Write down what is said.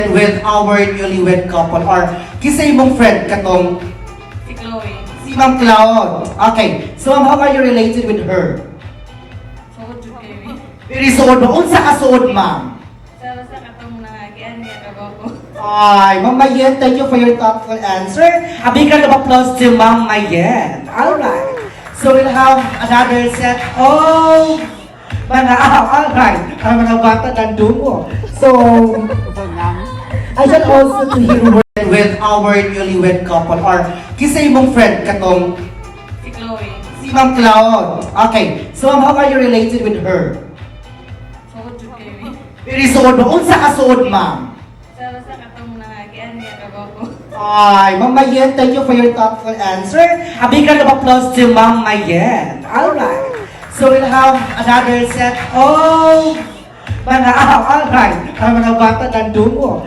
with our newlywed couple or kisay mong friend katong Si Chloe. si Ma'am Cloud. Okay, so how are you related with her? Sugod jud kayo. Very sood mo. Unsa ka sood, ma'am? Sa katong nangagian niya kago ko. Ay, Ma'am Mayen, thank you for your thoughtful answer. A big round of applause to Ma'am Mayen. Alright. So we'll have another set of alright. Ang mga bata nandun mo. So, I should also to hear with our newlywed couple or kisay mong friend katong Si Chloe. si Ma'am Cloud. Okay, so how are you related with her? Sugod jud kayo. Very sood mo. Unsa ka sood, ma'am? Sa katong nangagian niya kago ko. Ay, Ma'am Mayen, thank you for your thoughtful answer. A big round of applause to Ma'am Mayen. Alright. So we'll have another set of alright. Ang mga bata nandun mo.